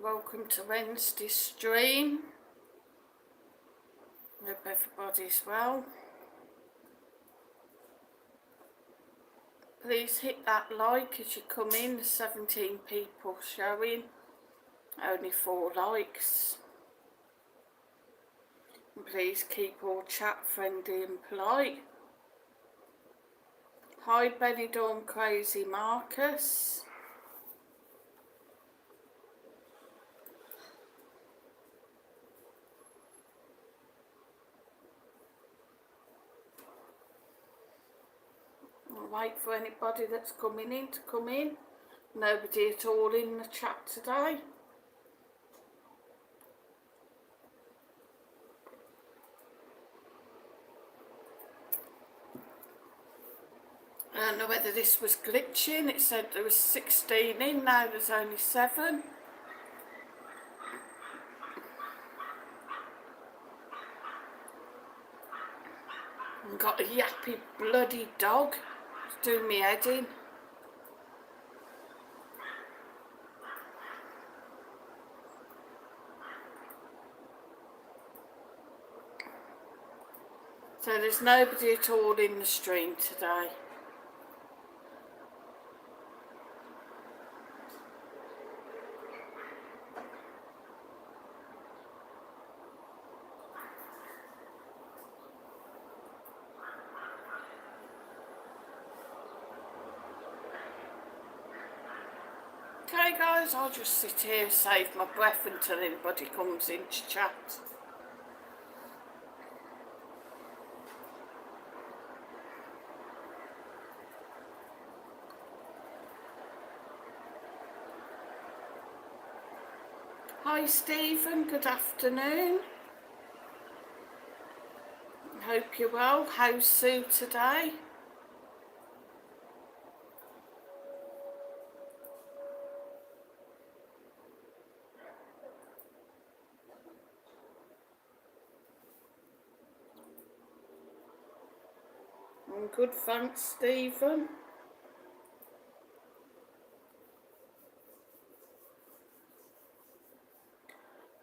Welcome to Wednesday's stream. Hope everybody's well. Please hit that like as you come in. There's 17 people showing, only 4 likes. And please keep all chat friendly and polite. Hi Benidorm Crazy Marcus. I'll wait for anybody that's coming in to come in. Nobody at all in the chat today. I don't know whether this was glitching. It said there was 16 in, now there's only 7. And got a yappy bloody dog. It's doing me head in. So there's nobody at all in the stream today. Okay guys, I'll just sit here, save my breath until anybody comes in to chat. Hi Stephen, good afternoon. Hope you're well. How's Sue today? I'm good, thanks Stephen.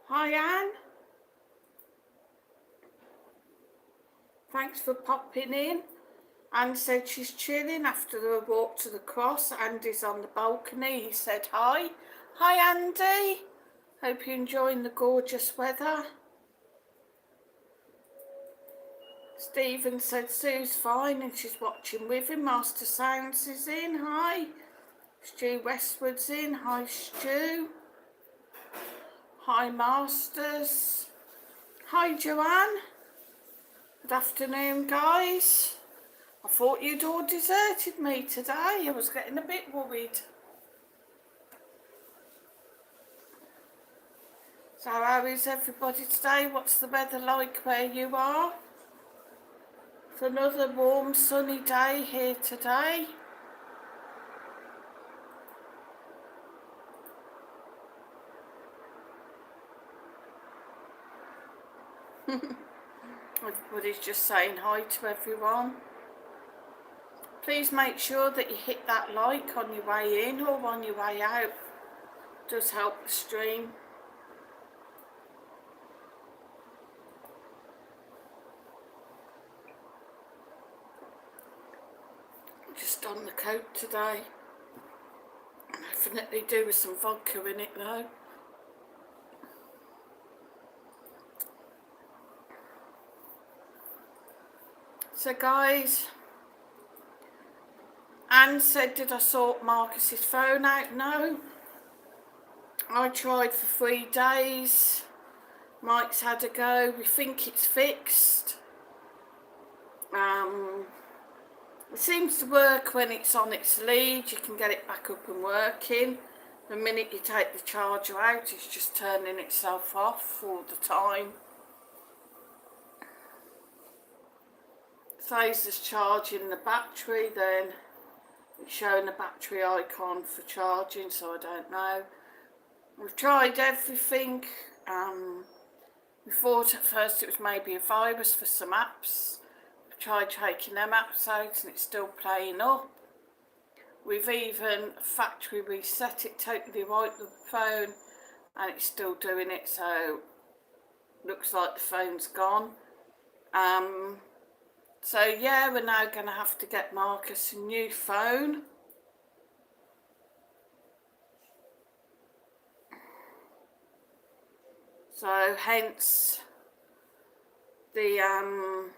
Hi Anne. Thanks for popping in. Anne said she's chilling after the walk to the cross. Andy's on the balcony. He said hi. Hi Andy. Hope you're enjoying the gorgeous weather. Stephen said Sue's fine and she's watching with him. Master Sounds is in. Hi. Stu Westwood's in. Hi Stu. Hi Masters. Hi Joanne. Good afternoon guys. I thought you'd all deserted me today. I was getting a bit worried. So how is everybody today? What's the weather like where you are? It's another warm sunny day here today. Everybody's just saying hi to everyone. Please make sure that you hit that like on your way in or on your way out. It does help the stream. Just on the coat today. Definitely do with some vodka in it though. So guys, Anne said, did I sort Marcus's phone out? No. I tried for 3 days. Mike's had a go. We think it's fixed. It seems to work when it's on its lead. You can get it back up and working. The minute you take the charger out, it's just turning itself off all the time. Says there's charging the battery, then it's showing the battery icon for charging, so I don't know. We've tried everything. We thought at first it was maybe a virus for some apps. We've tried taking them apps out and it's still playing up. We've even factory reset it, totally wiped the phone and it's still doing it, so looks like the phone's gone. So yeah, we're now going to have to get Marcus a new phone. So hence the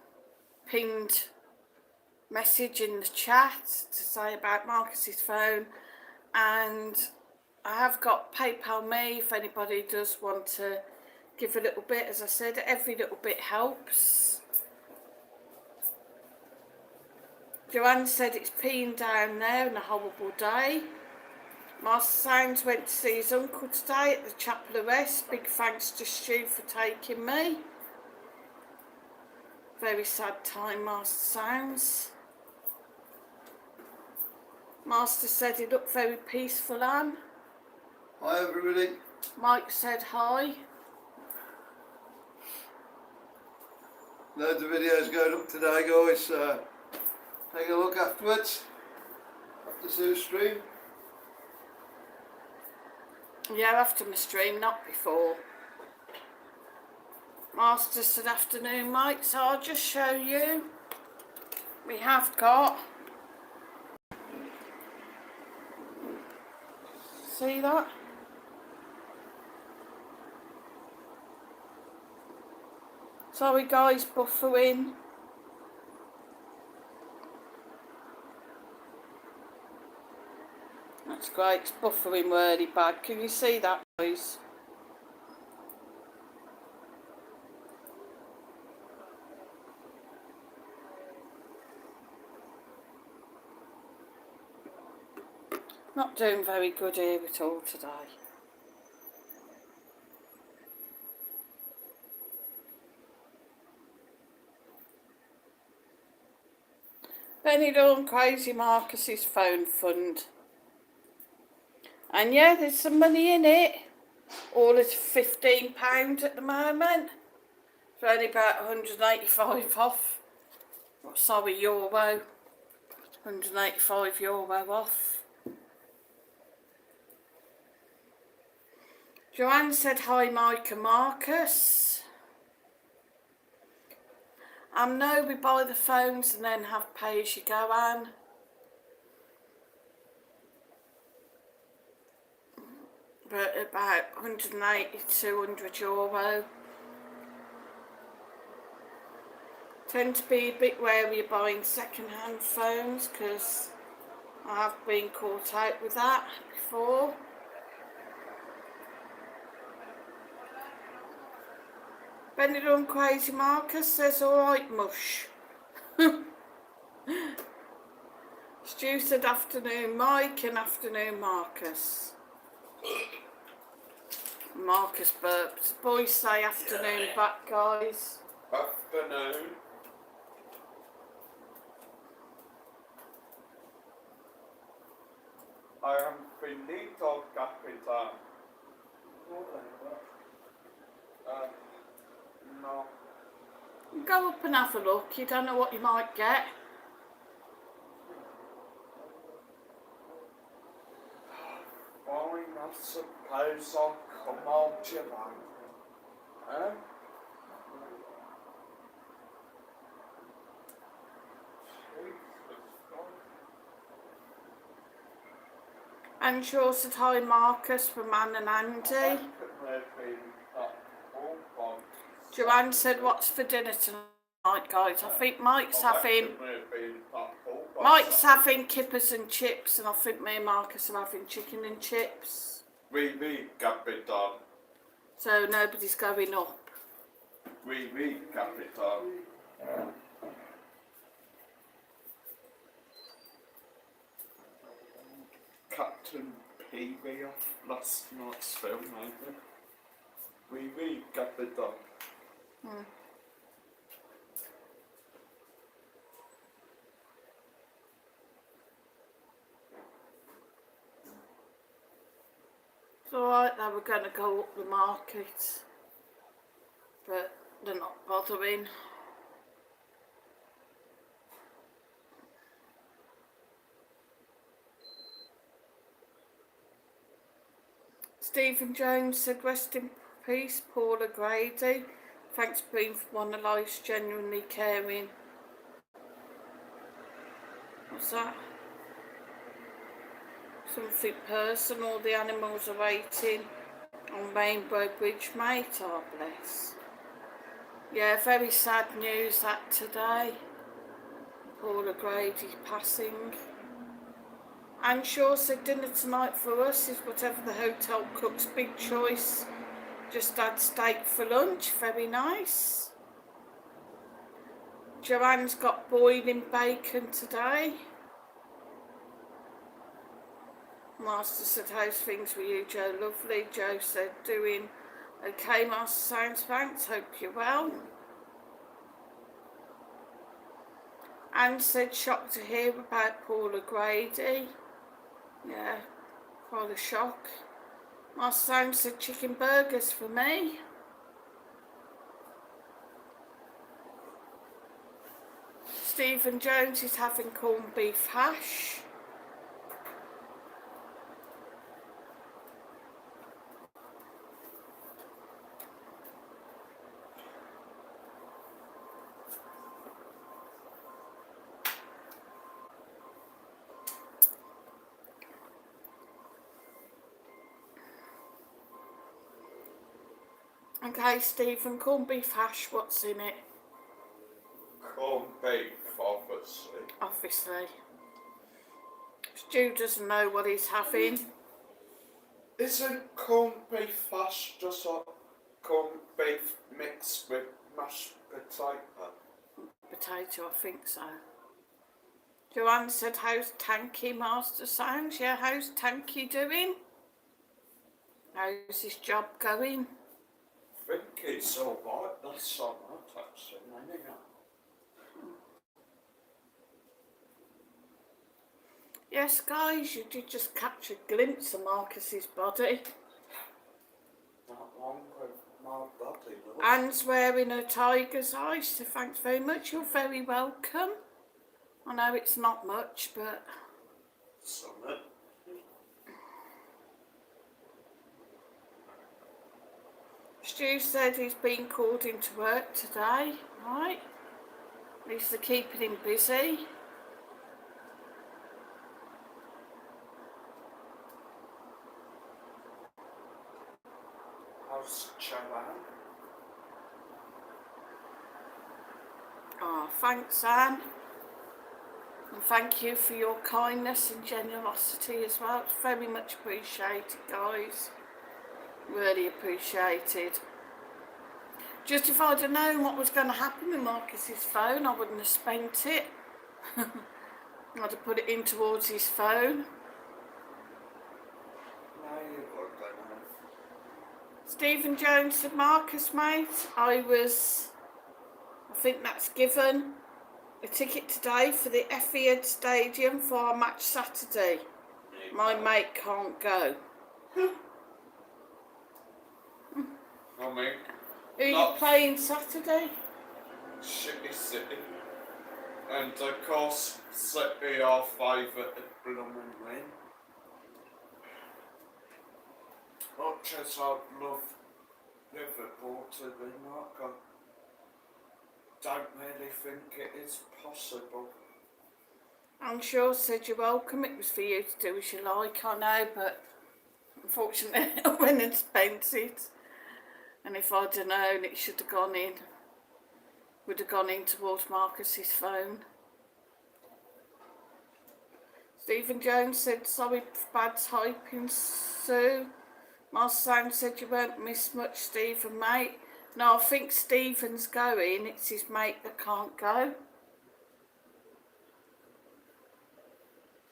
pinned message in the chat to say about Marcus's phone. And I have got PayPal Me if anybody does want to give a little bit. As I said, every little bit helps. Joanne said it's peeing down there and a horrible day. Master Sounds went to see his uncle today at the Chapel of Rest. Big thanks to Stu for taking me. Very sad time, Master Sounds. Master said he looked very peaceful, Anne. Hi everybody. Mike said hi. Loads of videos going up today, guys. Take a look afterwards. After Sue's stream. Yeah, after my stream, not before. Master said afternoon, Mike, so I'll just show you. We have got... See that? Sorry guys, buffering. That's great, it's buffering really bad. Can you see that, guys? Not doing very good here at all today. Benny Dawn Crazy Marcus's phone fund. And yeah, there's some money in it. All at £15 at the moment. It's only about 185 off. Oh, sorry, euro. 185 euro off. Joanne said hi, Mike and Marcus. No, we buy the phones and then have pay as you go, Anne. But about 180 to 200 euro. Tend to be a bit wary of buying second-hand phones because I have been caught out with that before. Benidorm Crazy Marcus says, alright, mush. Stu said afternoon Mike and afternoon Marcus. Marcus burped. Boys say afternoon back, guys. Afternoon. I am finito, Capitan. No. Go up and have a look. You don't know what you might get. Fine, I suppose I'll come out your man. Eh? And she also said hi, Marcus from Anne and Andy. Joanne said, what's for dinner tonight, guys? I think Mike's having kippers and chips, and I think me and Marcus are having chicken and chips. Oui, Capitan. So nobody's going up. Oui, Capitan. Captain Peavy off last night's film, ain't it? Oui, Capitan. It's alright, they were going to go up the market, but they're not bothering. Stephen Jones said, rest in peace, Paula Grady. Thanks for being one of life's genuinely caring. What's that? Something personal. The animals are waiting on Rainbow Bridge, mate. Oh, bless. Yeah, very sad news that today. Paula Grady passing. Anne Shaw said dinner tonight for us is whatever the hotel cook's big choice. Just had steak for lunch, very nice. Joanne's got boiling bacon today. Master said, how's things with you, Joe? Lovely. Joe said, doing okay, Master Sounds, thanks. Hope you're well. Anne said, shocked to hear about Paula Grady. Yeah, quite a shock. Master Sounds said, chicken burgers for me. Stephen Jones is having corned beef hash. Okay, Stephen, corned beef hash, what's in it? Corned beef, obviously. Obviously. Stu doesn't know what he's having. Isn't corned beef hash just like corned beef mixed with mashed potato? Potato, I think so. Joanne said, how's Tanky, Master Sounds? Yeah, how's Tanky doing? How's his job going? I think it's alright, that's alright actually, anyhow. Yes, guys, you did just catch a glimpse of Marcus's body. Not long with my body, though. Anne's wearing a tiger's eyes, so thanks very much. You're very welcome. I know it's not much, but... Summit. Stu said he's been called into work today, right? At least they're keeping him busy. How's Joanne? Oh, thanks, Anne. And thank you for your kindness and generosity as well. It's very much appreciated, guys. Really appreciated. Just if I'd have known what was going to happen with Marcus's phone, I wouldn't have spent it. I'd have put it in towards his phone. No, you wouldn't. Stephen Jones said, Marcus, mate, I think that's given a ticket today for the Etihad Stadium for our match Saturday. My mate can't go. I mean, Who are you playing Saturday? City. And of course, City are favourite at blooming win. Much as I'd love Liverpool to win, I don't really think it is possible. I'm sure said you're welcome. It was for you to do as you like, I know, but unfortunately I went and spent it. And if I'd have known, it should have gone in. Would have gone in towards Marcus's phone. Stephen Jones said, sorry for bad typing, Sue. Master Sound said you won't miss much, Stephen, mate. No, I think Stephen's going. It's his mate that can't go.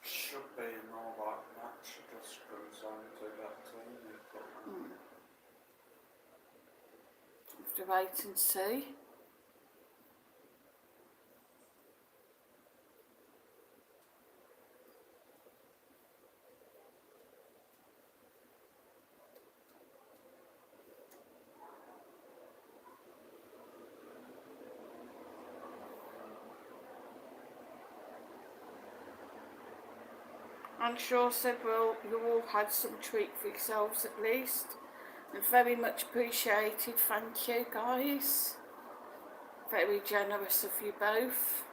Should be an alright match, it just comes down to that team. Have to wait and see. I'm sure said, well, you all had some treat for yourselves at least. And very much appreciated, thank you guys. Very generous of you both.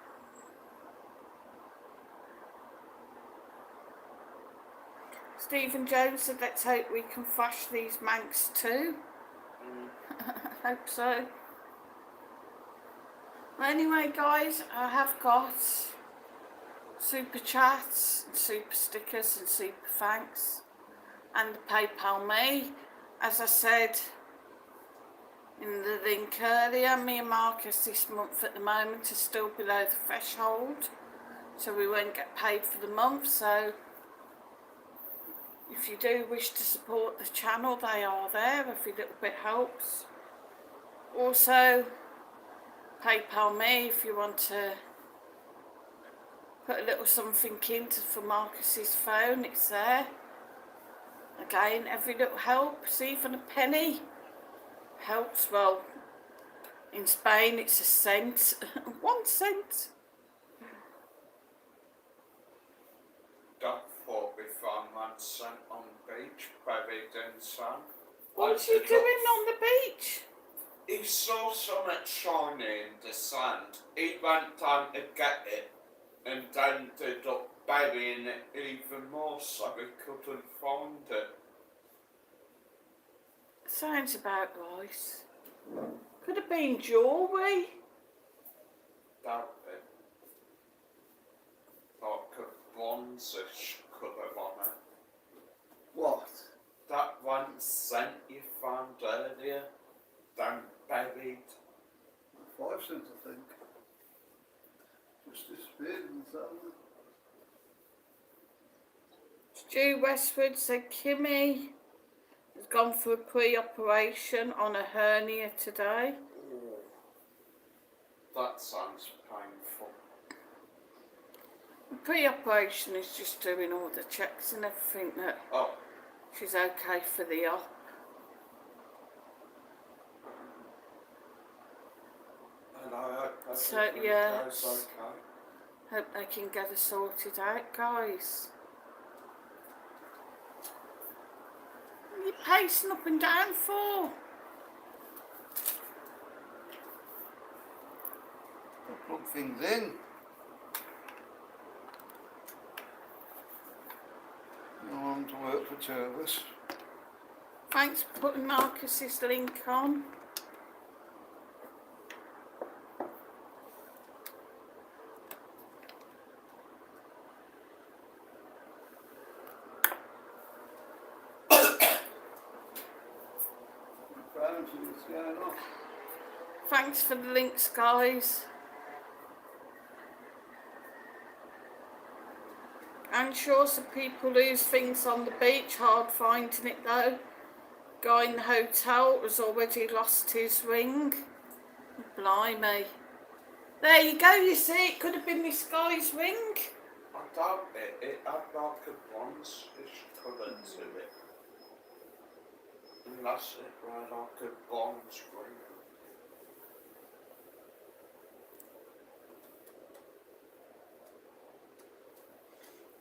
Stephen Jones said, let's hope we can thrash these Manx too. Hope so. Well, anyway guys, I have got super chats, and super stickers and super thanks, and the PayPal me. As I said in the link earlier, me and Marcus this month at the moment are still below the threshold, so we won't get paid for the month. So if you do wish to support the channel, they are there. Every little bit helps. Also, PayPal me if you want to put a little something into for Marcus's phone, it's there. Again, every little helps, even a penny helps. Well, in Spain it's a cent, 1 cent. That thought we found that sand on the beach, buried in sand. What's he doing on the beach? He saw something shiny in the sand. He went down to get it and ended up burying it even more so he couldn't find it. Sounds about right. Could have been jewellery. Doubt it. Like a bronzish colour on it. What? That 1 cent you found earlier, down buried. 5 cents, I think. Just disappeared in the sand. Stu Westwood said Kimmy has gone for a pre-operation on a hernia today. Oh, that sounds painful. The pre-operation is just doing all the checks and everything that Oh, she's okay for the op. and I hope So, everything yeah. goes okay. Hope they can get her sorted out, guys. What are you pacing up and down for? Plug things in. No one to work for 2 of us. Thanks for putting Marcus's link on. What's going on? Thanks for the links, guys. I'm sure some people lose things on the beach, hard finding it though. Guy in the hotel has already lost his ring. Blimey. There you go, you see, it could have been this guy's ring. I doubt it. It had like a bronzish colour to it. Unless it were like a bronze ring.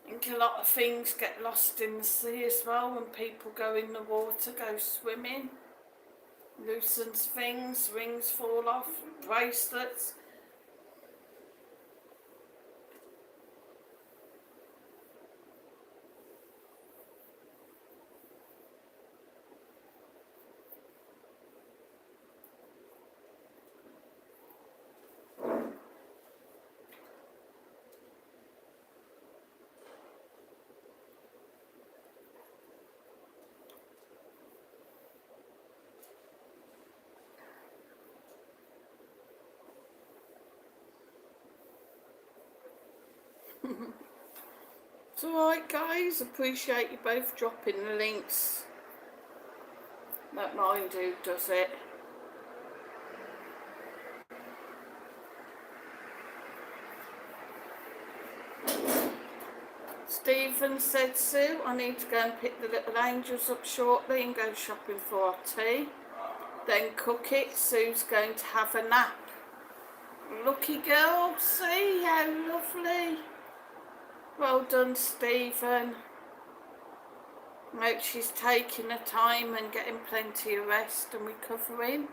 I think a lot of things get lost in the sea as well when people go in the water, go swimming. Loosens things, rings fall off, bracelets. It's alright guys, appreciate you both dropping the links. Don't mind who does it. Stephen said, Sue, I need to go and pick the little angels up shortly and go shopping for our tea. Then cook it. Sue's going to have a nap. Lucky girl, see how lovely. Well done, Stephen. I hope she's taking her time and getting plenty of rest and recovering.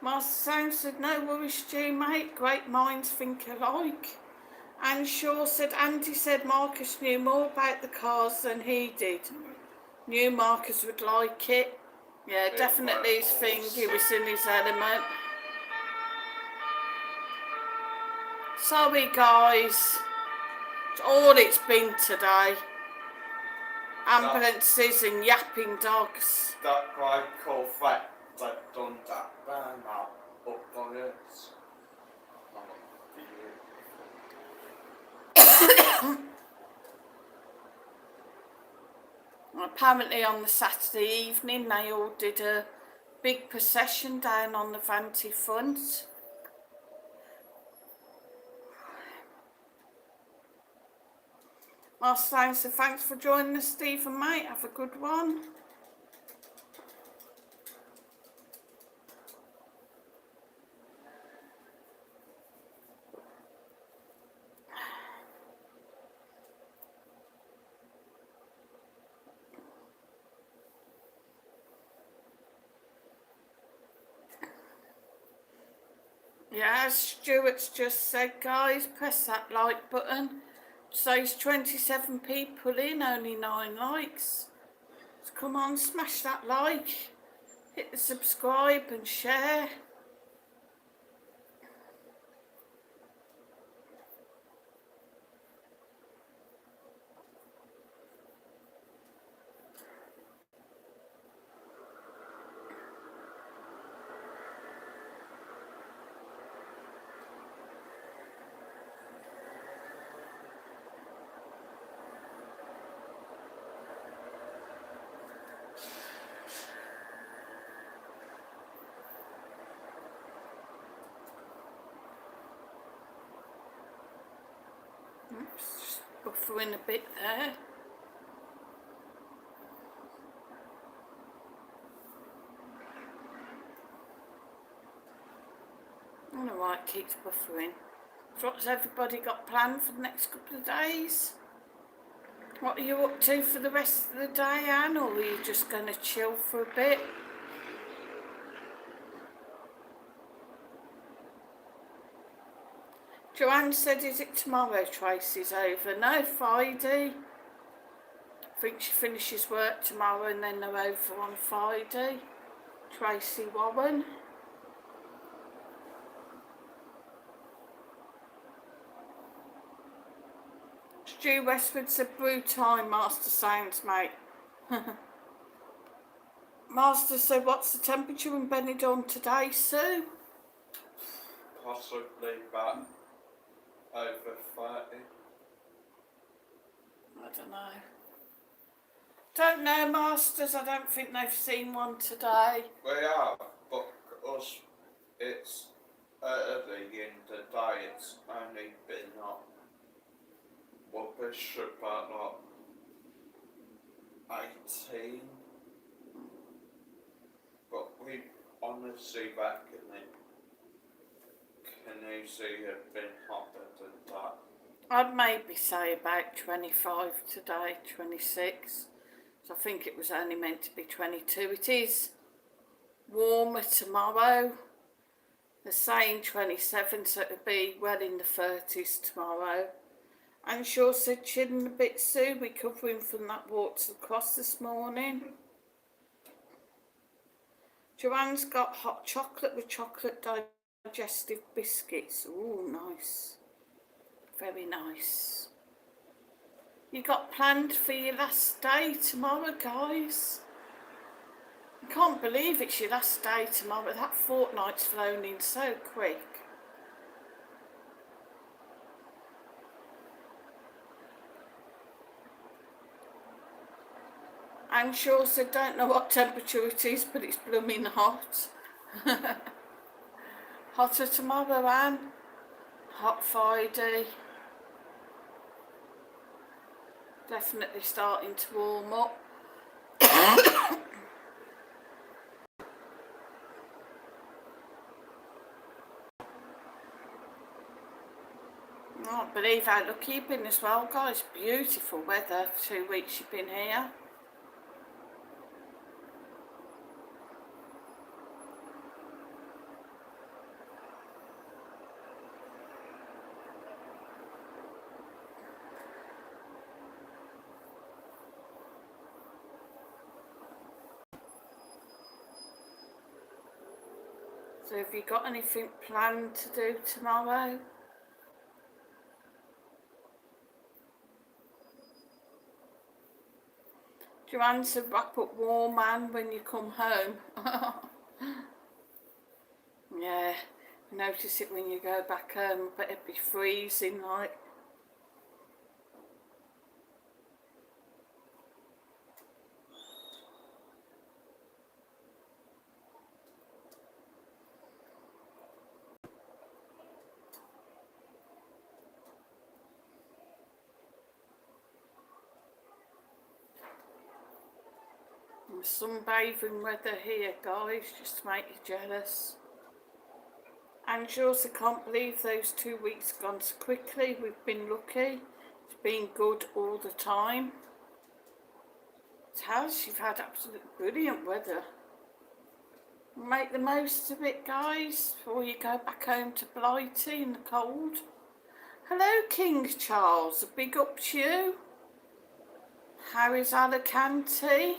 Master Sound said, no worries, Stu, mate. Great minds think alike. And Shaw said, Andy said Marcus knew more about the cars than he did. Knew Marcus would like it. Yeah, definitely his thing. He was in his element. Sorry, guys. It's all it's been today. Ambulances and yapping dogs. That guy Corvette that done that burn out up on us. Apparently on the Saturday evening they all did a big procession down on the Vanty front. Master Sound said, thanks for joining us, Stephen, mate. Have a good one. Yeah, as Stuart's just said, guys, press that like button. So it's 27 people in, only 9 likes. So come on, smash that like, hit the subscribe and share. Oops, just buffering a bit there. I don't know why it keeps buffering. So what's everybody got planned for the next couple of days? What are you up to for the rest of the day, Anne, or are you just going to chill for a bit? Joanne said, is it tomorrow Tracy's over? No, Friday. I think she finishes work tomorrow and then they're over on Friday. Tracy Warren. Stu Westwood said, brew time, Master Sounds, mate. Master said, what's the temperature in Benidorm today, Sue? Possibly about over 30. I don't know. Don't know, Masters. I don't think they've seen one today. We have, but us, it's early in the day, it's only been up rubbish about like 18. But we honestly reckon it can easily have been hotter than that. I'd maybe say about 25 today, 26. So I think it was only meant to be 22. It is warmer tomorrow. They're saying 27, so it'll be well in the 30s tomorrow. And Shaw said chilling a bit, Sue, recovering from that walk to the cross this morning. Joanne's got hot chocolate with chocolate digestive biscuits. Ooh, nice. Very nice. You got planned for your last day tomorrow, guys? I can't believe it's your last day tomorrow. That fortnight's flown in so quick. And Shaw said, don't know what temperature it is, but it's blooming hot. Hotter tomorrow, Anne. Hot Friday. Definitely starting to warm up. Oh, Can't believe how lucky you've been as well, guys. Beautiful weather, 2 weeks you've been here. So have you got anything planned to do tomorrow? Joanne said wrap up warm, man, when you come home. Yeah, notice it when you go back home, but it'd be freezing like. Sunbathing weather here, guys, just to make you jealous. And she also can't believe those 2 weeks gone so quickly. We've been lucky. It's been good all the time. It has. You've had absolutely brilliant weather. Make the most of it, guys, before you go back home to Blighty in the cold. Hello, King Charles. A big up to you. How is Alicante?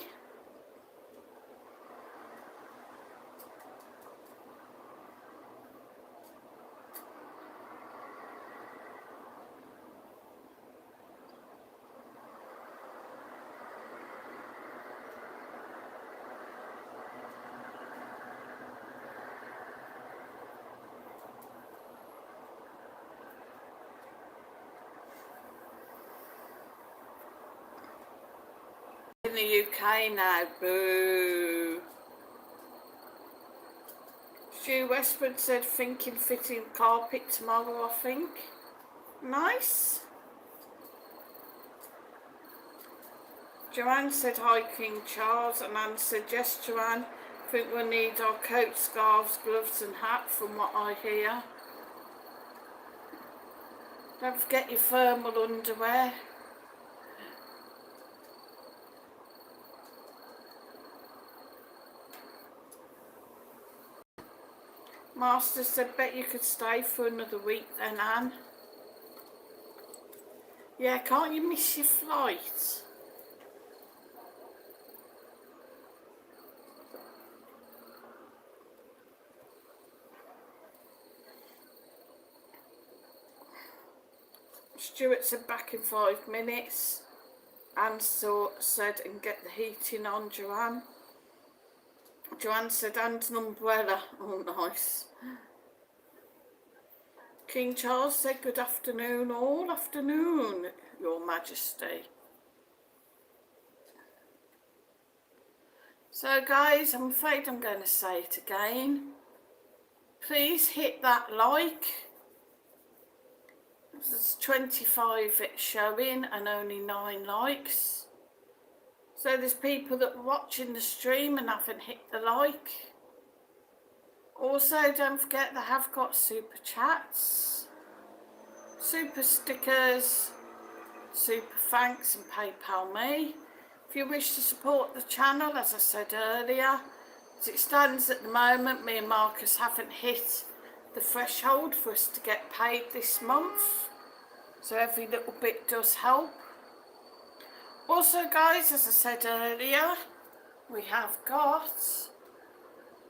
In the UK now, boo. Stu Westwood said thinking fitting carpet tomorrow, I think. Nice. Joanne said hi, King Charles, and Anne said yes, Joanne. I think we'll need our coats, scarves, gloves and hat from what I hear. Don't forget your thermal underwear. Master said, bet you could stay for another week then, Anne. Yeah, can't you miss your flight? Stuart said back in 5 minutes. Anne said, and get the heating on, Joanne. Joanne said, and an umbrella. Oh, nice. King Charles said, good afternoon, all afternoon, Your Majesty. So, guys, I'm afraid I'm going to say it again. Please hit that like. There's 25 it's showing and only 9 likes. So there's people that are watching the stream and haven't hit the like. Also, don't forget they have got super chats, super stickers, super thanks and PayPal me. If you wish to support the channel, as I said earlier, as it stands at the moment, me and Marcus haven't hit the threshold for us to get paid this month. So every little bit does help. Also, guys, as I said earlier, we have got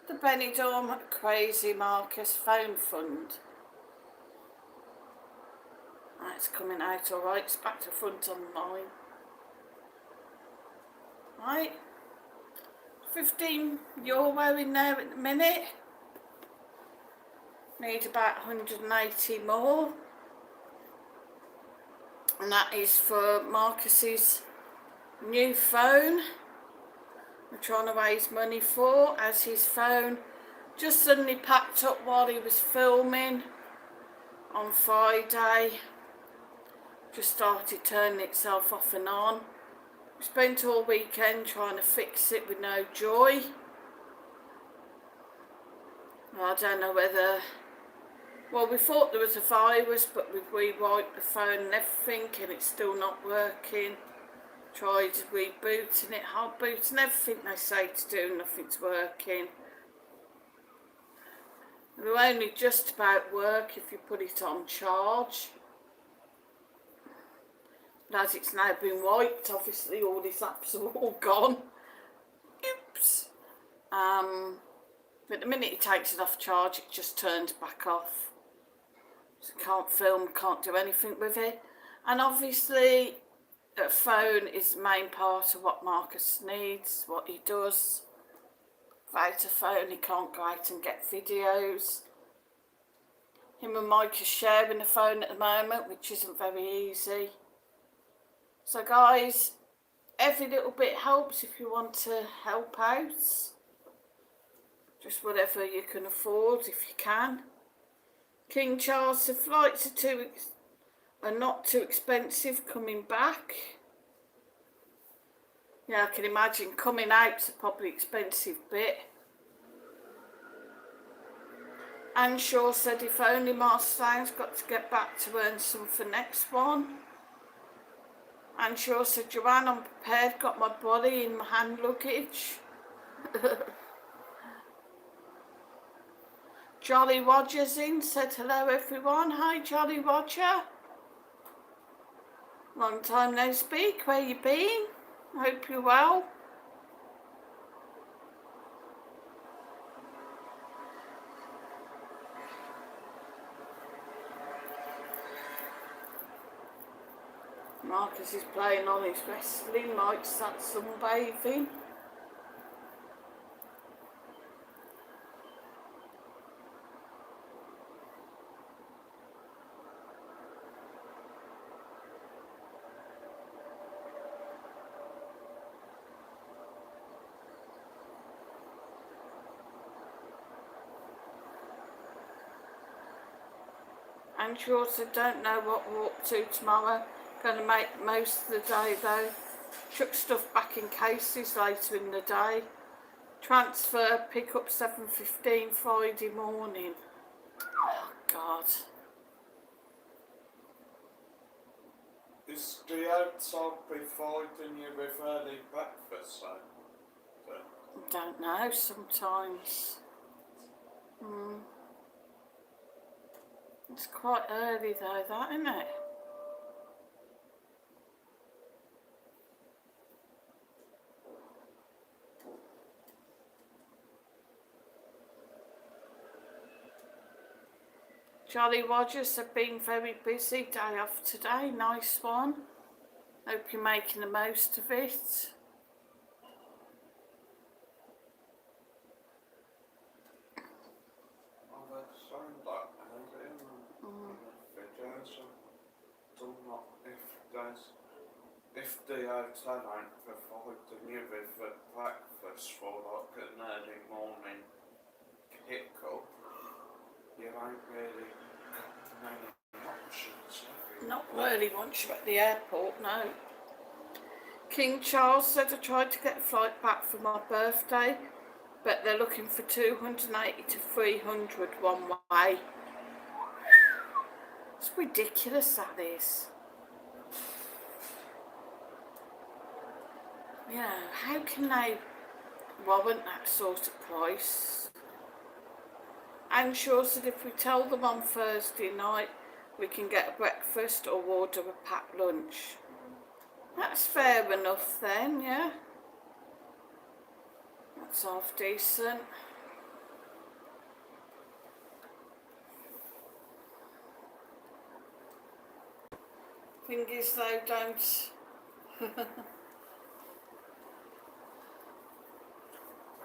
the Benidorm Crazy Marcus Phone Fund. That's coming out alright, it's back to front on mine. Right, €15 in there at the minute. Need about 180 more. And that is for Marcus's new phone. We're trying to raise money for, as his phone just suddenly packed up while he was filming on Friday. Just started turning itself off and on. We spent all weekend trying to fix it with no joy. I don't know whether Well, we thought there was a virus, but we've rewiped the phone and everything, and it's still not working. Tried rebooting it, hard booting, everything they say to do, nothing's working. It'll only just about work if you put it on charge. But as it's now been wiped, obviously all these apps are all gone. Oops. But the minute it takes it off charge, it just turns back off. So can't film, can't do anything with it. And obviously, a phone is the main part of what Marcus needs, what he does. Without a phone, he can't go out and get videos. Him and Mike are sharing a phone at the moment, which isn't very easy. So guys, every little bit helps if you want to help out. Just whatever you can afford, if you can. King Charles, the flights are not too expensive coming back. Yeah, I can imagine coming out's a probably expensive bit. Anne Shaw said if only Marcelline's got to get back to earn some for next one. Anne Shaw said, Joanne, I'm prepared, got my body in my hand luggage. Jolly Roger's in, said hello everyone. Hi Jolly Roger. Long time no speak, where you been? Hope you're well. Marcus is playing on his wrestling, Mike's at sunbathing. And she also don't know what we're up to tomorrow. Going to make most of the day though. Chuck stuff back in cases later in the day. Transfer, pick up 7:15 Friday morning. Oh God. Is the outside providing you with early breakfast though? I don't know, sometimes. It's quite early though, that, isn't it? Jolly Rogers have been very busy, day off today, nice one. Hope you're making the most of it. Oh, that sounds like early, videos are done not if the outside ain't providing you with a breakfast for like an early morning pick up, you ain't really got many options, have you? Not really once you're at the airport, no. King Charles said I tried to get a flight back for my birthday, but they're looking for 280 to 300 one way. It's ridiculous, that is. You know, how can they warrant that sort of price? And sure said if we tell them on Thursday night we can get a breakfast or order a packed lunch. That's fair enough then, yeah. That's half decent. Thing is though,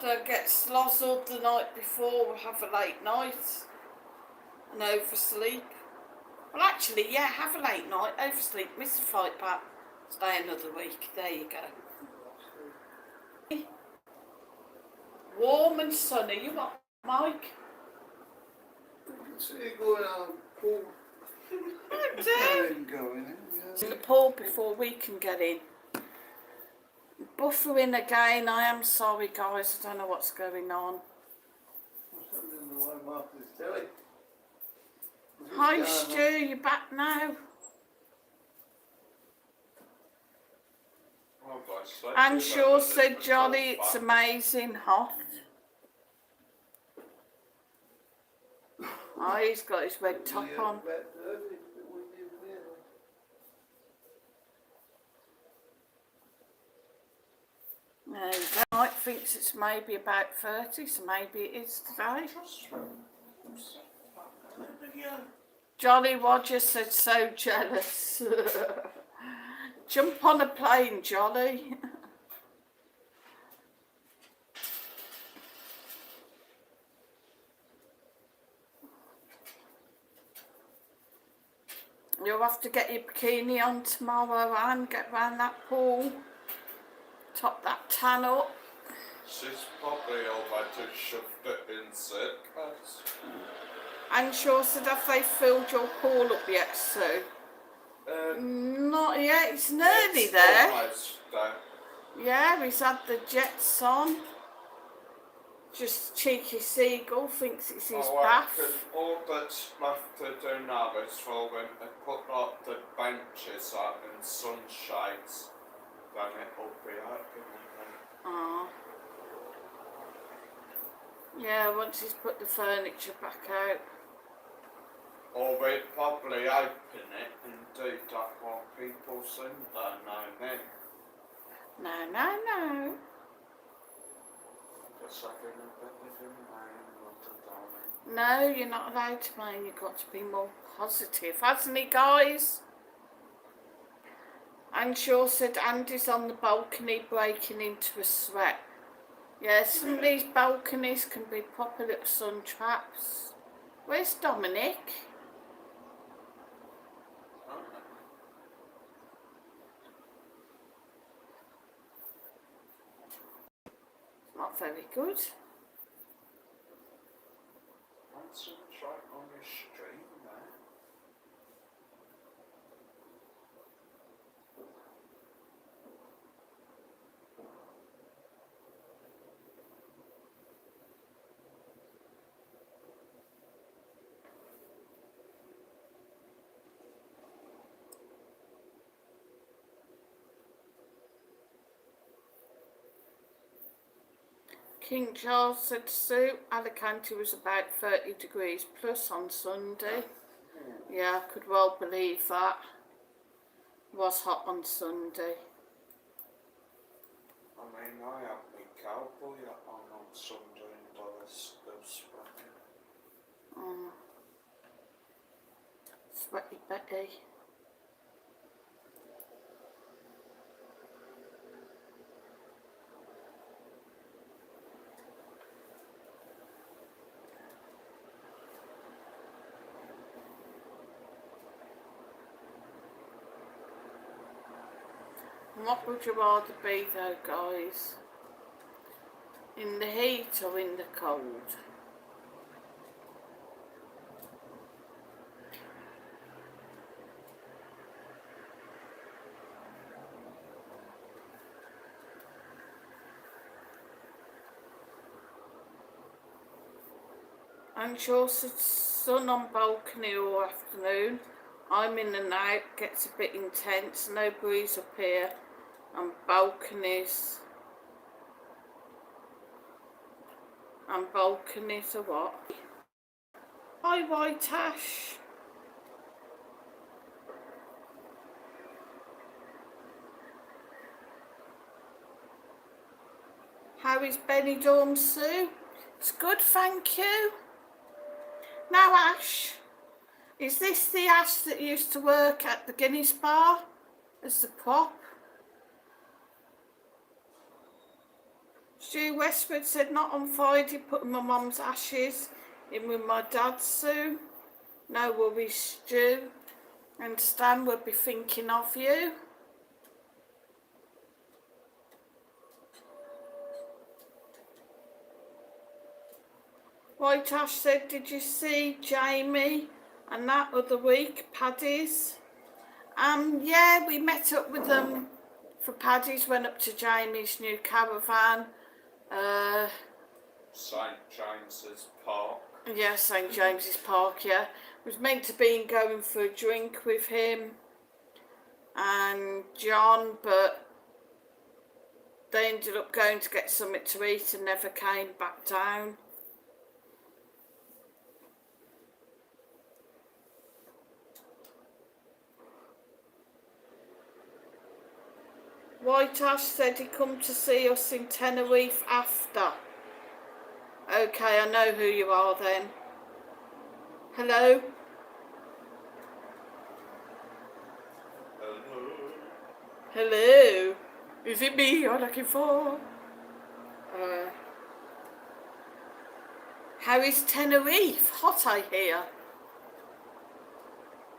don't get slozzled the night before or have a late night and oversleep. Well actually, yeah, have a late night, oversleep, miss a flight back, stay another week, there you go. Warm and sunny, you what, Mike? You can see it going on pool. Oh dear. Getting going, In the pool before we can get in. Buffering again, I am sorry guys, I don't know what's going on. What's happening in the one Marcus telly? Hi Garner. Stu, you're back now. Oh, bless her. And She Shaw went said, with the Johnny, dog it's back. amazing hot. Oh, he's got his red top on. There you go. Mike thinks it's maybe about 30, so maybe it is today. Jolly Roger said, so jealous. Jump on a plane, Jolly. You'll have to get your bikini on tomorrow and get round that pool. Top that tan up. She's probably already shoved it in circus. And Shaw said, have they filled your pool up yet, Sue? Not yet, it's nearly It's there. almost there. Yeah, he's had the jets on. Just cheeky seagull thinks it's his bath. All that's left to do now is for him to put up the benches up and sunshades. Then it'll be out in a Oh. Yeah, once he's put the furniture back out. Or we'd probably open it and do that while people's in there now and then. No. Just having a bit of a mind, what a darling. No, you're not allowed to moan. You've got to be more positive, hasn't he, guys? And Shaw said Andy's on the balcony breaking into a sweat. Yeah, some of these balconies can be proper little sun traps. Where's Dominic? Not very good. Hanson's right on the stream there. King Charles said Sue, Alicante was about 30 degrees plus on Sunday. Yeah, I could well believe that. It was hot on Sunday. I mean, I have my cowboy on Sunday and I was still sweating. Sweaty Betty. What would you rather be though, guys? In the heat or in the cold? I'm sure sun on balcony all afternoon. I'm in and out, gets a bit intense, no breeze up here, and balconies. And balconies are what? Hi, White Ash. How is Benidorm, Sue? It's good, thank you. Now, Ash, is this the Ash that used to work at the Guinness bar as the prop? Stu Westwood said, not on Friday, putting my mum's ashes in with my dad, Sue. No worries, Stu. And Stan will be thinking of you. White Ash said, did you see Jamie and that other week, Paddy's? Yeah, we met up with them for Paddy's, went up to Jamie's new caravan. St James's Park. Yeah, St James's Park, yeah. Was meant to be going for a drink with him and John, but they ended up going to get something to eat and never came back down. White Ash said he'd come to see us in Tenerife after. Okay, I know who you are then. Hello? Hello? Is it me you're looking for? How is Tenerife? Hot, I hear.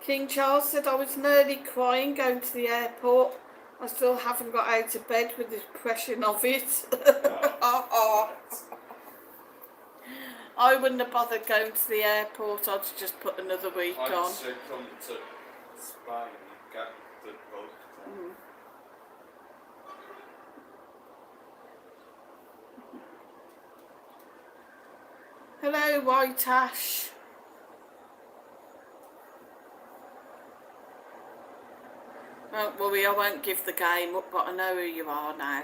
King Charles said I was nearly crying going to the airport. I still haven't got out of bed with the impression of it. I wouldn't have bothered going to the airport. I'd just put another week I'd on. say come to Spain and get the boat. Hello, White Ash. Don't worry, I won't give the game up, but I know who you are now.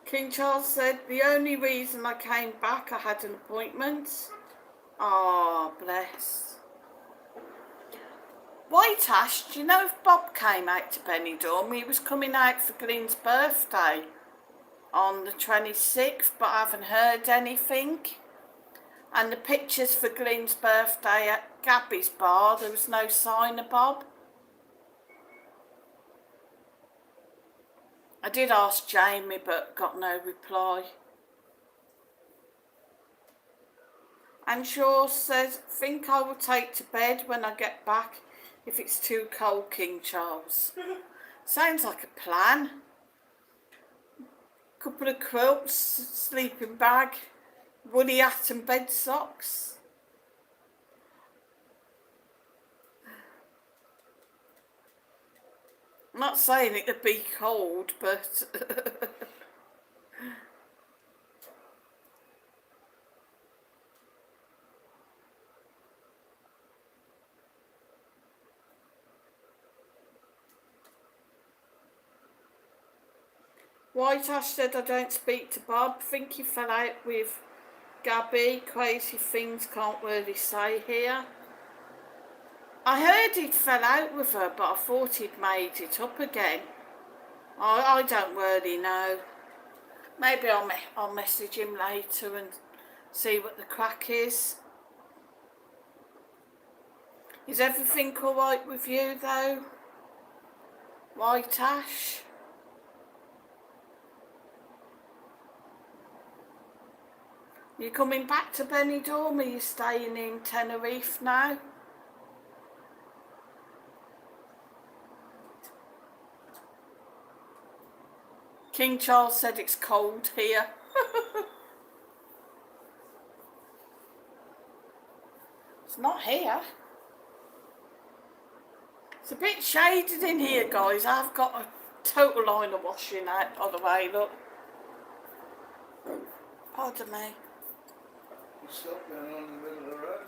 King Charles said, the only reason I came back, I had an appointment. Ah, bless. White Ash, do you know if Bob came out to Benidorm? He was coming out for Glenn's birthday on the 26th, but I haven't heard anything. And the pictures for Glenn's birthday at Gabby's bar, there was no sign of Bob. I did ask Jamie, but got no reply. And Shaw says, think I will take to bed when I get back if it's too cold, King Charles. Sounds like a plan. Couple of quilts, sleeping bag, woolly hat and bed socks. I'm not saying it'd be cold, but White Ash said I don't speak to Bob. Think he fell out with Gabby. Crazy things can't really say here. I heard he'd fell out with her, but I thought he'd made it up again. I don't really know. Maybe I'll message him later and see what the crack is. Is everything alright with you though, White Ash? You coming back to Benidorm or are you staying in Tenerife now? King Charles said it's cold here. It's not here. It's a bit shaded in here, guys. I've got a total line of washing out, by the way, look. Pardon me. Stop going on in the middle of the road.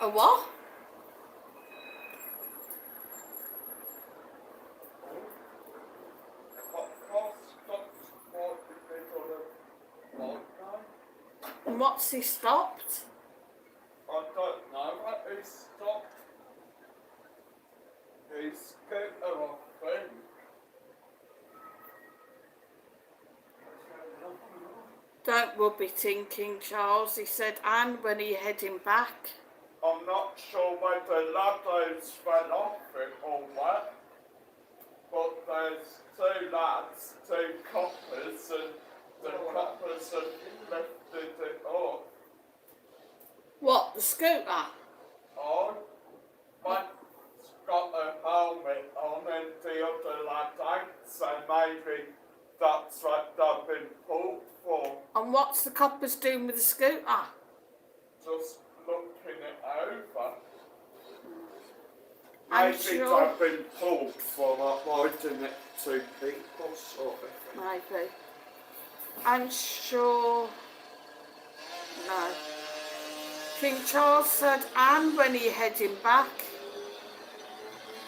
A what? And what's he stopped? I don't know what he stopped. His scooter, I think. Don't rub it in, King Charles, he said. And when are you heading back? I'm not sure whether Lados fell off it or what, but there's two lads, two coppers, and the coppers have lifted it up. What, the scooter? On. One's got a helmet on and the other lad ain't, so maybe that's what they've been pulled for. And what's the coppers doing with the scooter? Just looking it over. I'm Maybe sure. they've been pulled for avoiding it to people, sort of thing. Maybe. I'm sure No. King Charles said, Anne, when are you heading back?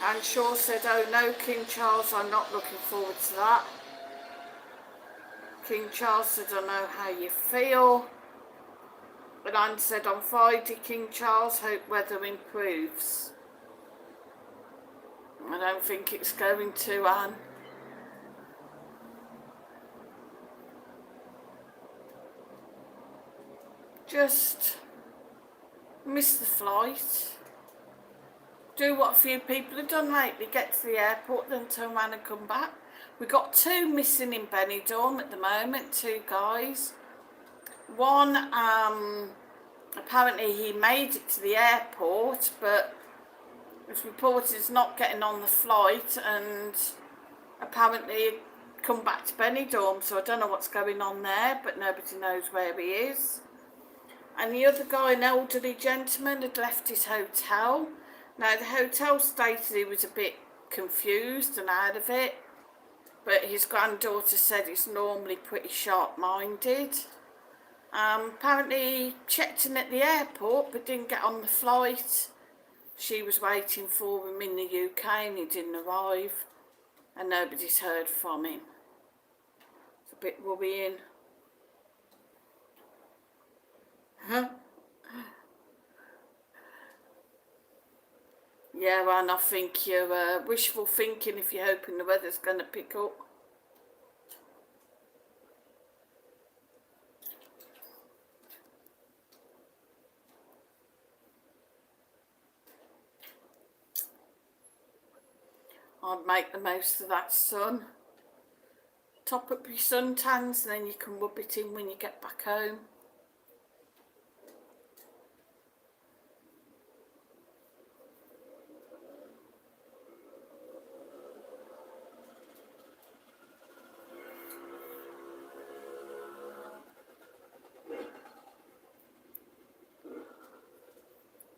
Anne Shaw said, oh no, King Charles, I'm not looking forward to that. King Charles said, I know how you feel. But Anne said, on Friday, King Charles, hope weather improves. I don't think it's going to, Anne. Just miss the flight. Do what a few people have done lately, get to the airport, then turn around and come back. We've got 2 missing in Benidorm at the moment, 2 guys. One, apparently he made it to the airport, but was reported as not getting on the flight, and apparently he'd come back to Benidorm, so I don't know what's going on there, but nobody knows where he is. And the other guy, an elderly gentleman, had left his hotel. Now, the hotel stated he was a bit confused and out of it, but his granddaughter said he's normally pretty sharp-minded. Apparently he checked in at the airport but didn't get on the flight. She was waiting for him in the UK and he didn't arrive, and nobody's heard from him. It's a bit worrying. Huh? Yeah, and I think you're wishful thinking if you're hoping the weather's going to pick up. I'd make the most of that sun. Top up your suntans and then you can rub it in when you get back home.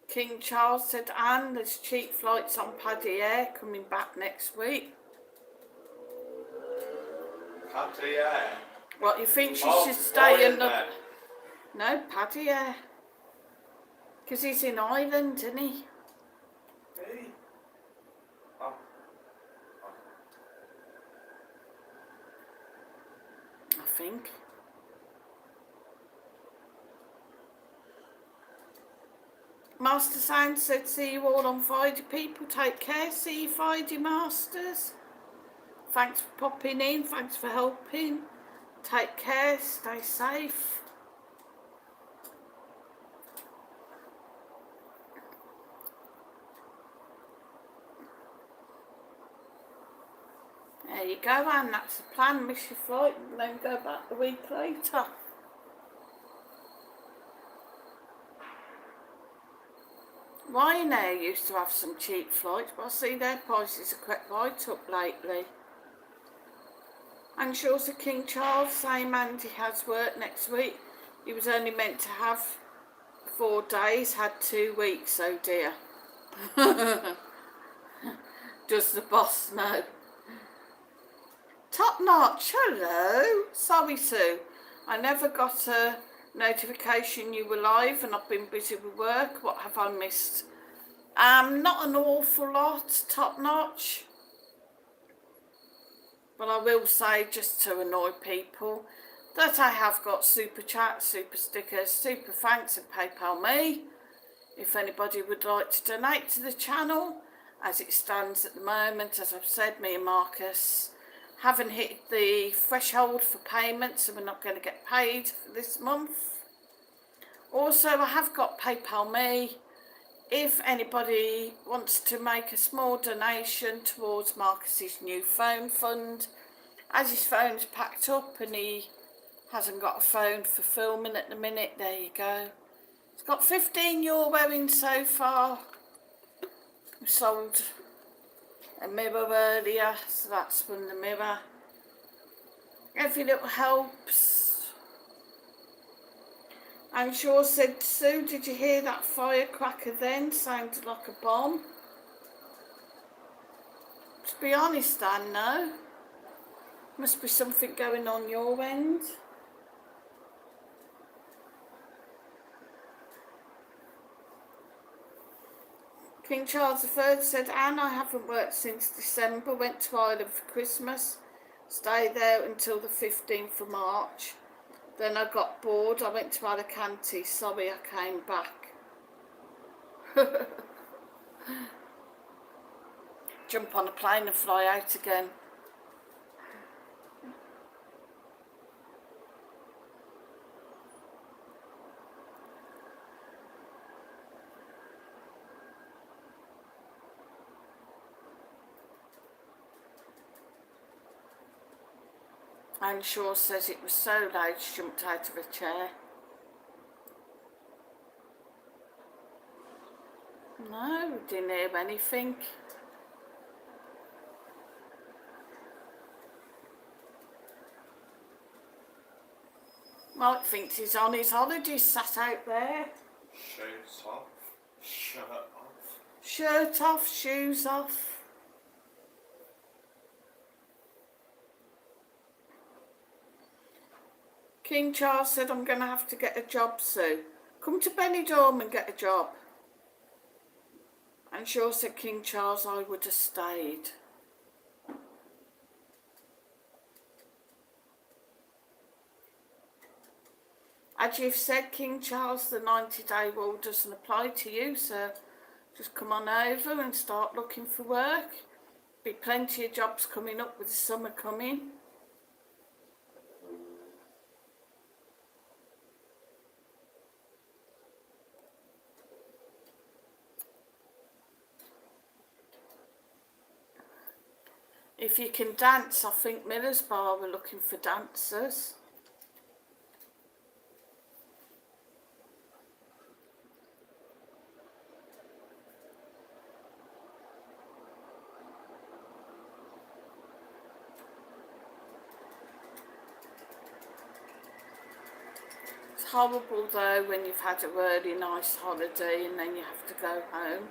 King Charles said, Anne, there's cheap flights on Paddy Air coming back next week. Paddy Air? What, you think she should stay in the... There. No, Paddy Air. Because he's in Ireland, isn't he? Hey. Oh. I think. Master Sound said, see you all on Friday, people. Take care. See you Friday, Masters. Thanks for popping in. Thanks for helping. Take care. Stay safe. There you go, Anne. That's the plan. Miss your flight and then go back a week later. Ryanair used to have some cheap flights, but I see their prices are crept right up lately. And she also King Charles, same Andy has work next week. He was only meant to have 4 days, had 2 weeks, oh dear. Does the boss know? Top notch, hello. Sorry, Sue. I never got a notification you were live and I've been busy with work. What have I missed? Not an awful lot, top notch. But I will say, just to annoy people, that I have got super chats, super stickers, super thanks and PayPal me. If anybody would like to donate to the channel, as it stands at the moment, as I've said, me and Marcus haven't hit the threshold for payment, so we're not going to get paid for this month. Also, I have got PayPal me. If anybody wants to make a small donation towards Marcus's new phone fund, as his phone's packed up and he hasn't got a phone for filming at the minute, there you go. It's got €15 in so far. We sold a mirror earlier, so that's from the mirror. Every little helps. And Shaw said, Sue, did you hear that firecracker then? Sounded like a bomb. To be honest, Dan, no. Must be something going on your end. King Charles III said, Anne, I haven't worked since December, went to Ireland for Christmas, stayed there until the 15th of March. Then I got bored, I went to Alicante, sorry I came back. Jump on a plane and fly out again. Anne Shaw says it was so loud she jumped out of a chair. No, we didn't hear anything. Mike thinks he's on his holiday, sat out there. Shoes off, shirt off. Shirt off, shoes off. King Charles said, I'm going to have to get a job soon. Come to Benidorm and get a job. And Shaw said, King Charles, I would have stayed. As you've said, King Charles, the 90-day rule doesn't apply to you, so just come on over and start looking for work. Be plenty of jobs coming up with the summer coming. If you can dance, I think Miller's Bar were looking for dancers. It's horrible though when you've had a really nice holiday and then you have to go home.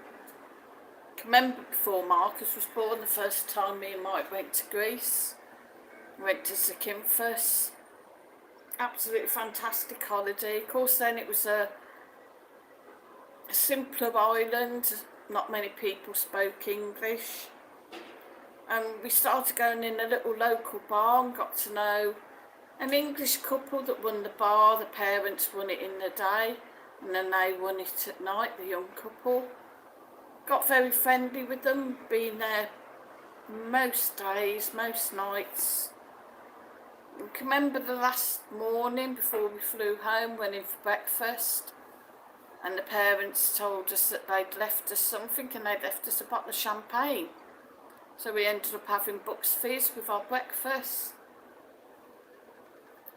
Remember before Marcus was born, the first time me and Mike went to Greece, went to Zakynthos. Absolutely fantastic holiday. Of course then it was a simpler island, not many people spoke English. And we started going in a little local bar and got to know an English couple that won the bar. The parents won it in the day and then they won it at night, the young couple. Got very friendly with them, been there most days, most nights. I can remember the last morning before we flew home, went in for breakfast, and the parents told us that they'd left us something and they'd left us a bottle of champagne. So we ended up having Bucks Fizz with our breakfast.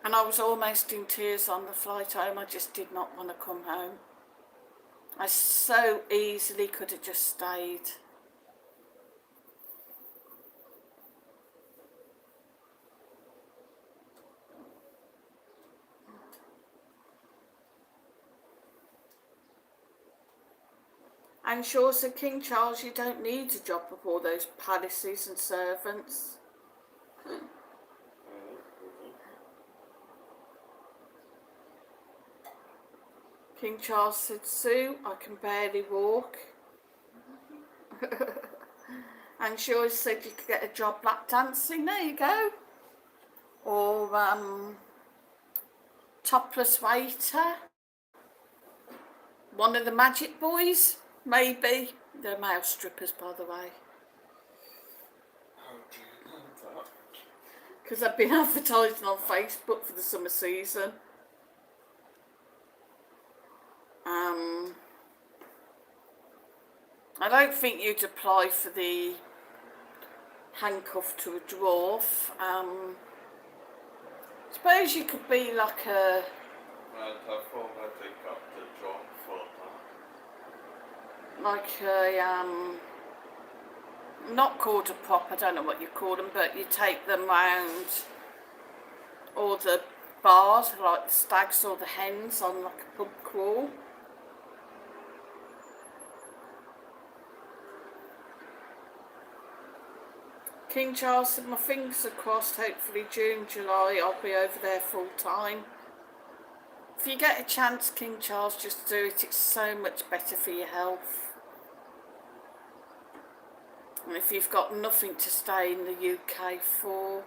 And I was almost in tears on the flight home, I just did not want to come home. I so easily could have just stayed. And Shaw said, King Charles, you don't need a job with all those palaces and servants. King Charles said, Sue, I can barely walk. And she always said you could get a job lap dancing, there you go. Or topless waiter. One of the Magic Boys, maybe. They're male strippers, by the way. How do you know that? Because I've been advertising on Facebook for the summer season. I don't think you'd apply for the handcuff to a dwarf. Suppose you could be like a... And I've already got the job for that. Like a, not called a prop, I don't know what you call them, but you take them round all the bars, like the stags or the hens on like a pub crawl. King Charles said, my fingers are crossed, hopefully June, July, I'll be over there full time. If you get a chance, King Charles, just do it, it's so much better for your health. And if you've got nothing to stay in the UK for,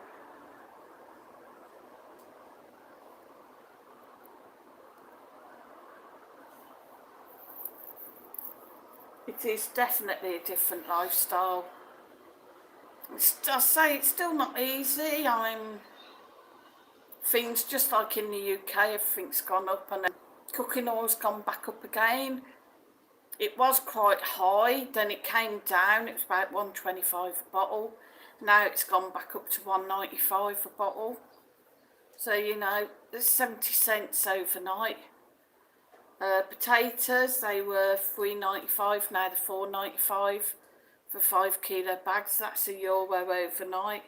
it is definitely a different lifestyle. I say it's still not easy. Things just like in the UK, everything's gone up, and then cooking oil's gone back up again. It was quite high, then it came down, it was about £1.25 a bottle. Now it's gone back up to £1.95 a bottle. So, you know, there's 70 cents overnight. Potatoes, they were £3.95, now they're £4.95 for 5 kilo bags. That's €1 overnight.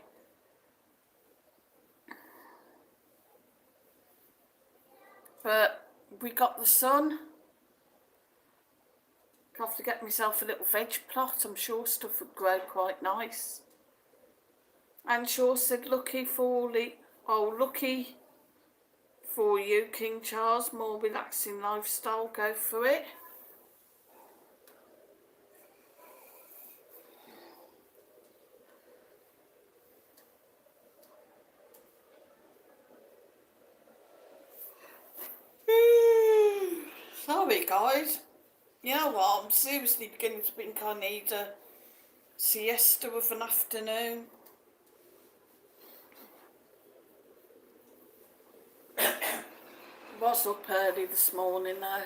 But we got the sun. I'll have to get myself a little veg plot. I'm sure stuff would grow quite nice. And Shaw said, lucky for you, King Charles, more relaxing lifestyle, go for it. Sorry guys, you know what, I'm seriously beginning to think I need a siesta of an afternoon. Was up early this morning though.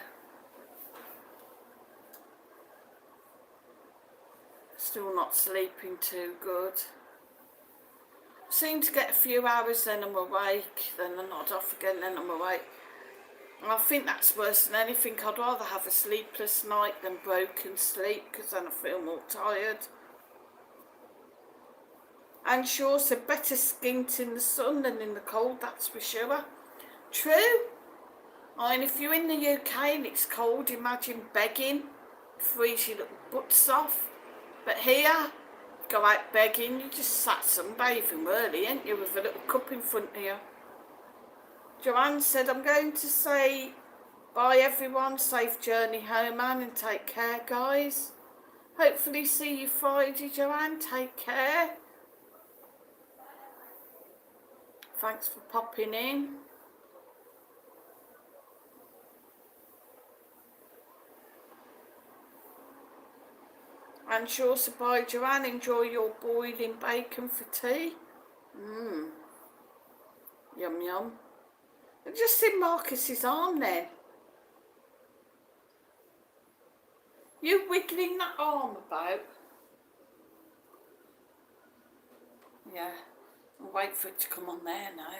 Still not sleeping too good. Seem to get a few hours, then I'm awake, then I nod off again, then I'm awake. And I think that's worse than anything. I'd rather have a sleepless night than broken sleep, because then I feel more tired. And Shaw said, better skint in the sun than in the cold, that's for sure. True. I mean, if you're in the UK and it's cold, imagine begging, freeze your little butts off. But here, go out begging, you just sat sunbathing really, ain't you, with a little cup in front of you. Joanne said, I'm going to say bye everyone, safe journey home, Anne, and take care guys. Hopefully see you Friday, Joanne, take care. Thanks for popping in. And sure, so bye Joanne, enjoy your boiling bacon for tea. Yum yum. I just see Marcus's arm then. You wiggling that arm about? Yeah, I'll wait for it to come on there now.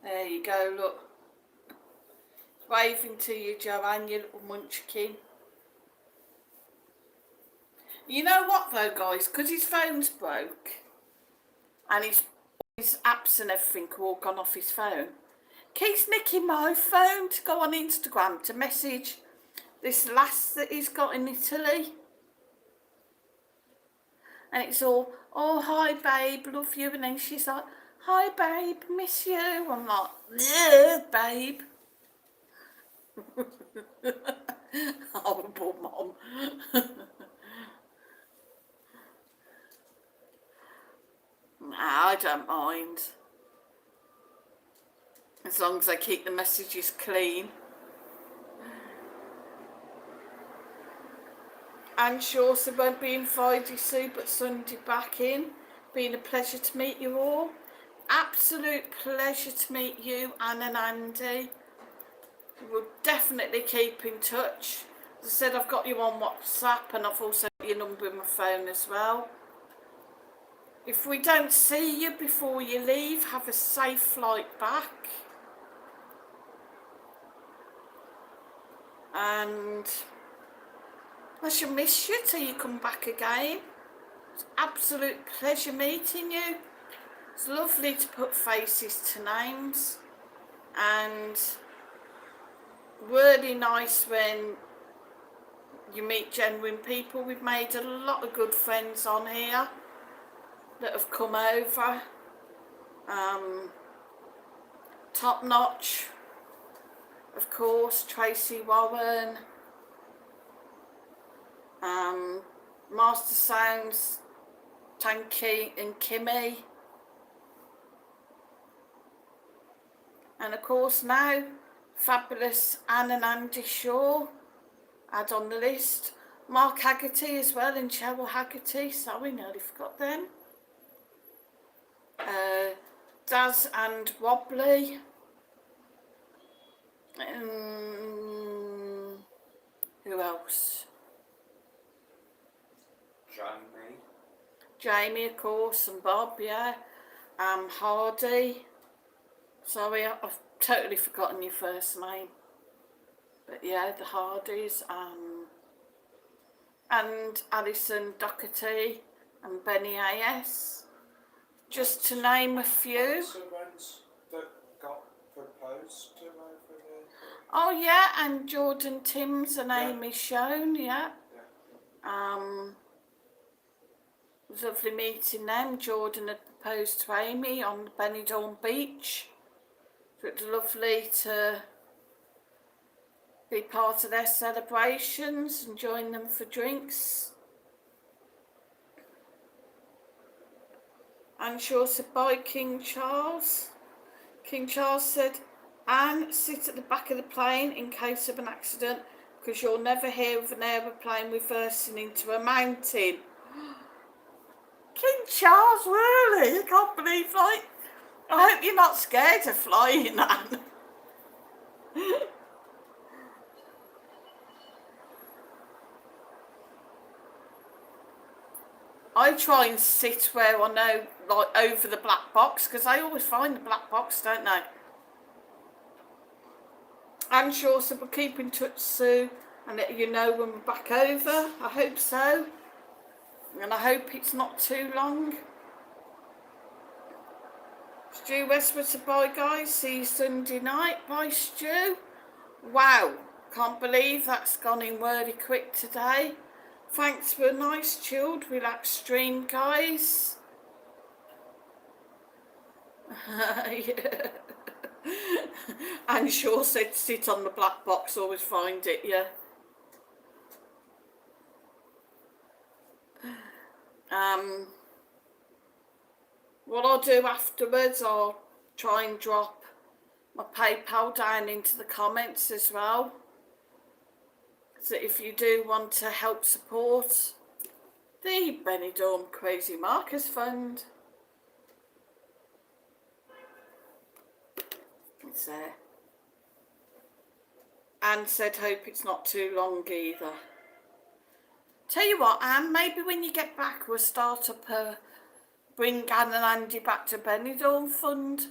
There you go, look. Waving to you, Joanne, you little munchkin. You know what though, guys, because his phone's broke and his apps and everything all gone off his phone, keeps nicking my phone to go on Instagram to message this lass that he's got in Italy. And it's all, oh, hi babe, love you. And then she's like, hi babe, miss you. I'm like, yeah, babe. Horrible mom. Nah, I don't mind. As long as I keep the messages clean. And sure, so won't be in Friday, Sue, but Sunday back in. Been a pleasure to meet you all. Absolute pleasure to meet you, Anne and Andy. We'll definitely keep in touch. As I said, I've got you on WhatsApp and I've also got your number in my phone as well. If we don't see you before you leave, have a safe flight back. And I shall miss you till you come back again. It's an absolute pleasure meeting you. It's lovely to put faces to names. And really nice when you meet genuine people. We've made a lot of good friends on here that have come over. Top Notch, of course, Tracy Warren, Master Sounds Tanky and Kimmy. And of course now, fabulous Anne and Andy Shaw, add on the list. Mark Haggerty as well, and Cheryl Haggerty, sorry, nearly forgot them. Daz and Wobbly. Who else? Jamie, of course, and Bob, yeah. Hardy. Sorry, I've totally forgotten your first name. But yeah, the Hardys. And Alison Doherty and Benny A.S. Just to name a few. What's the ones that got proposed to over there? Oh yeah, and Jordan Timms and Amy Shone, yeah. Lovely meeting them. Jordan had proposed to Amy on Benidorm Beach. So it was lovely to be part of their celebrations and join them for drinks. Anne Shaw said bye, King Charles. King Charles said, Anne, sit at the back of the plane in case of an accident, because you'll never hear of an aeroplane reversing into a mountain. King Charles, really? I can't believe, like, I hope you're not scared of flying, Anne. I try and sit where I know, like, over the black box, because I always find the black box, don't they? Anne Shaw said we'll keep in touch, Sue, and let you know when we're back over. I hope so. And I hope it's not too long. Stu Westwood said bye, guys. See you Sunday night. Bye, Stu. Wow. Can't believe that's gone in really quick today. Thanks for a nice, chilled, relaxed stream, guys. Yeah. Anne Shaw said sit on the black box, always find it, yeah. What I'll do afterwards, I'll try and drop my PayPal down into the comments as well. So if you do want to help support the Benidorm Crazy Marcus Fund, it's there. Anne said hope it's not too long either. Tell you what, Anne, maybe when you get back we'll start up a Bring Anne and Andy Back to Benidorm Fund.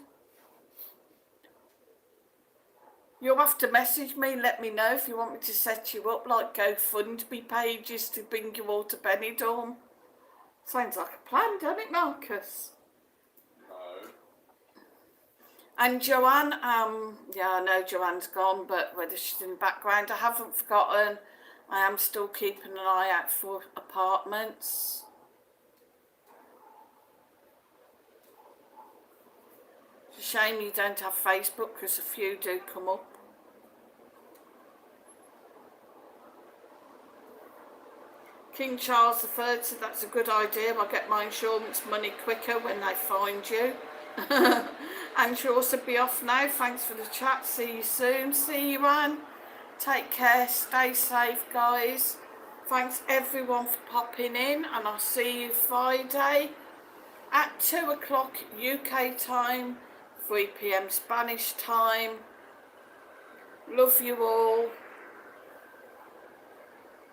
You'll have to message me and let me know if you want me to set you up like GoFundMe pages to bring you all to Benidorm. Sounds like a plan, doesn't it, Marcus? No. And Joanne, yeah, I know Joanne's gone, but whether she's in the background, I haven't forgotten. I am still keeping an eye out for apartments. It's a shame you don't have Facebook, because a few do come up. King Charles III said that's a good idea. I'll get my insurance money quicker when they find you. And she'll also be off now. Thanks for the chat. See you soon. See you, Anne. Take care. Stay safe, guys. Thanks everyone for popping in, and I'll see you Friday at 2 o'clock UK time, 3 PM Spanish time. Love you all.